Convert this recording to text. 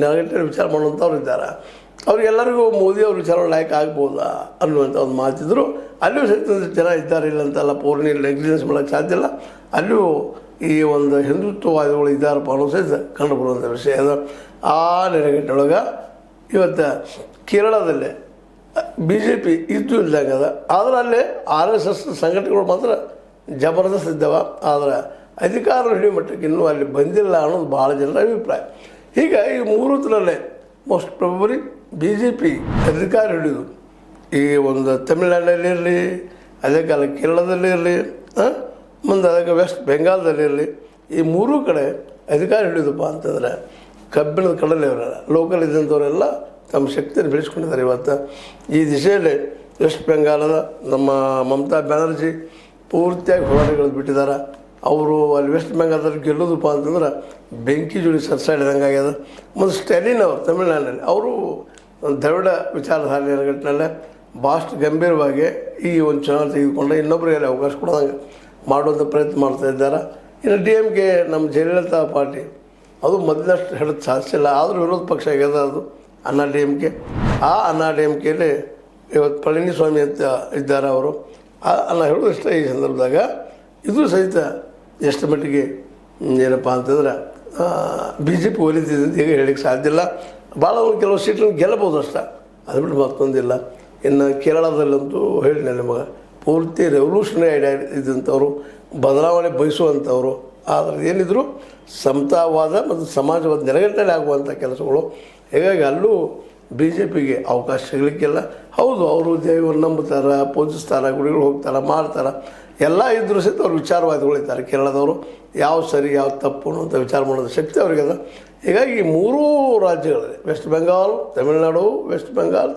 ನೆರಗಟ್ಟೆ ವಿಚಾರ ಮಾಡುವಂಥವ್ರು ಇದ್ದಾರೆ. ಅವ್ರಿಗೆಲ್ಲರಿಗೂ ಮೋದಿ ಅವ್ರ ವಿಚಾರ ಲೈಕ್ ಆಗ್ಬೋದಾ ಅನ್ನುವಂಥ ಒಂದು ಮಾತಿದ್ರು. ಅಲ್ಲಿಯೂ ಸಹಿತ ಜನ ಇದ್ದಾರೆ, ಇಲ್ಲ ಅಂತಲ್ಲ, ಪೂರ್ಣ ನೆಗ್ಲಿಜೆನ್ಸ್ ಮಾಡೋಕ್ಕೆ ಸಾಧ್ಯ ಇಲ್ಲ. ಅಲ್ಲಿಯೂ ಈ ಒಂದು ಹಿಂದುತ್ವವಾದಿಗಳು ಇದ್ದಾರಪ್ಪ ಅನ್ನೋ ಸಹಿತ ಕಂಡುಬರುವಂಥ ವಿಷಯ ಅದು. ಆ ನೆರಗಟ್ಟೊಳಗೆ ಇವತ್ತು ಕೇರಳದಲ್ಲೇ BJP ಇದ್ದು ಇಲ್ದಂಗದ. ಆದರೆ ಅಲ್ಲೇ RSS ಸಂಘಟನೆಗಳು ಮಾತ್ರ ಜಬರ್ದಸ್ತ್ ಇದ್ದಾವೆ. ಆದರೆ ಅಧಿಕಾರ ಹಿಡಿಯೋ ಮಟ್ಟಕ್ಕೆ ಇನ್ನೂ ಅಲ್ಲಿ ಬಂದಿಲ್ಲ ಅನ್ನೋದು ಭಾಳ ಜನರ ಅಭಿಪ್ರಾಯ. ಹೀಗೆ ಈ ಮೂರತ್ರಲ್ಲೇ ಮೋಸ್ಟ್ ಪ್ರೊಬಬಲಿ BJP ಅಧಿಕಾರ ಹಿಡಿದು ಈ ಒಂದು ತಮಿಳುನಾಡಲ್ಲಿ ಇರಲಿ, ಅದೇ ಕಾಲ ಕೇರಳದಲ್ಲಿ ಇರಲಿ, ಮುಂದೆ ಅದಕ್ಕೆ ವೆಸ್ಟ್ ಬೆಂಗಾಲ್ದಲ್ಲಿರಲಿ, ಈ ಮೂರೂ ಕಡೆ ಅಧಿಕಾರ ಹಿಡಿದಪ್ಪ ಅಂತಂದರೆ ಕಬ್ಬಿಣದ ಕಡಲೆ ಅವರೆಲ್ಲ ಲೋಕಲ್ ಇದ್ದಂಥವರೆಲ್ಲ ತಮ್ಮ ಶಕ್ತಿಯನ್ನು ಬೆಳೆಸ್ಕೊಂಡಿದ್ದಾರೆ. ಇವತ್ತು ಈ ದಿಶೆಯಲ್ಲಿ ವೆಸ್ಟ್ ಬೆಂಗಾಲದ ನಮ್ಮ ಮಮತಾ ಬ್ಯಾನರ್ಜಿ ಪೂರ್ತಿಯಾಗಿ ಹೋರಾಟಗಳು ಬಿಟ್ಟಿದ್ದಾರೆ. ಅವರು ಅಲ್ಲಿ ವೆಸ್ಟ್ ಬೆಂಗಾಲದಲ್ಲಿ ಗೆಲ್ಲೋದಪ್ಪ ಅಂತಂದ್ರೆ ಬೆಂಕಿ ಜೋಡಿ ಸರ್ಸಾಡಿದಂಗೆ ಆಗ್ಯದ. ಮತ್ತು ಸ್ಟಾಲಿನ್ ಅವರು ತಮಿಳುನಾಡಿನಲ್ಲಿ ಅವರು ದ್ರವಿಡ ವಿಚಾರಧಾರೆ ನೆರಗಟ್ಟಿನಲ್ಲೇ ಭಾಳಷ್ಟು ಗಂಭೀರವಾಗಿ ಈ ಒಂದು ಚುನಾವಣೆ ತೆಗೆದುಕೊಂಡು ಇನ್ನೊಬ್ಬರಿಗೆ ಅವಕಾಶ ಕೊಡೋದಂಗೆ ಮಾಡುವಂಥ ಪ್ರಯತ್ನ ಮಾಡ್ತಾ ಇದ್ದಾರೆ. ಇನ್ನು DMK ನಮ್ಮ ಜಯಲಲಿತಾ ಪಾರ್ಟಿ ಅದು ಮೊದಲಷ್ಟು ಹಿಡಿದು ಸಾಧಿಸಿಲ್ಲ, ಆದರೂ ವಿರೋಧ ಪಕ್ಷ ಆಗ್ಯದ ಅದು ಅಣ್ಣಾ DMK. ಆ ಅಣ್ಣಾ DMKಲಿ ಇವತ್ತು ಪಳನಿಸ್ವಾಮಿ ಅಂತ ಇದ್ದಾರೆ ಅವರು. ನಾನು ಹೇಳೋದಿಷ್ಟ ಈ ಸಂದರ್ಭದಾಗ ಇದು ಸಹಿತ ಎಷ್ಟು ಮಟ್ಟಿಗೆ ಏನಪ್ಪ ಅಂತಂದ್ರೆ BJP ಒಲಿತಿದೆ ಅಂತ ಈಗ ಹೇಳಿಕ್ಕೆ ಸಾಧ್ಯ ಇಲ್ಲ. ಭಾಳ ಒಂದು ಕೆಲವು ಸೀಟನ್ನು ಗೆಲ್ಲಬೋದು ಅಷ್ಟ, ಅದು ಬಿಟ್ಟು ಮತ್ತೊಂದಿಲ್ಲ. ಇನ್ನು ಕೇರಳದಲ್ಲಂತೂ ಹೇಳಿದೆ ನಿಮಗೆ ಪೂರ್ತಿ ರೆವಲ್ಯೂಷನರಿ ಐಡಿಯಾ ಇದ್ದಂಥವ್ರು, ಬದಲಾವಣೆ ಬಯಸುವಂಥವ್ರು. ಆದರೆ ಏನಿದ್ರು ಸಮತಾವಾದ ಮತ್ತು ಸಮಾಜವಾದ ನೆರಗಟ್ಟಲೆ ಆಗುವಂಥ ಕೆಲಸಗಳು. ಹೀಗಾಗಿ ಅಲ್ಲೂ BJPಗೆ ಅವಕಾಶ ಸಿಗಲಿಕ್ಕಿಲ್ಲ. ಹೌದು, ಅವರು ದೇವರು ನಂಬುತ್ತಾರೆ, ಪೂಜಿಸ್ತಾರೆ, ಗುಡಿಗಳು ಹೋಗ್ತಾರೆ, ಮಾಡ್ತಾರೆ, ಎಲ್ಲ ಇದ್ದರೂ ಸಹಿತ ಅವ್ರು ವಿಚಾರವಾದಿಗಳಿದ್ದಾರೆ ಕೇರಳದವರು. ಯಾವ ಸರಿ ಯಾವ ತಪ್ಪು ಅಂತ ವಿಚಾರ ಮಾಡೋದು ಶಕ್ತಿ ಅವ್ರಿಗದ. ಹೀಗಾಗಿ ಈ ಮೂರೂ ರಾಜ್ಯಗಳಲ್ಲಿ ವೆಸ್ಟ್ ಬೆಂಗಾಲ್, ತಮಿಳುನಾಡು, ವೆಸ್ಟ್ ಬೆಂಗಾಲ್,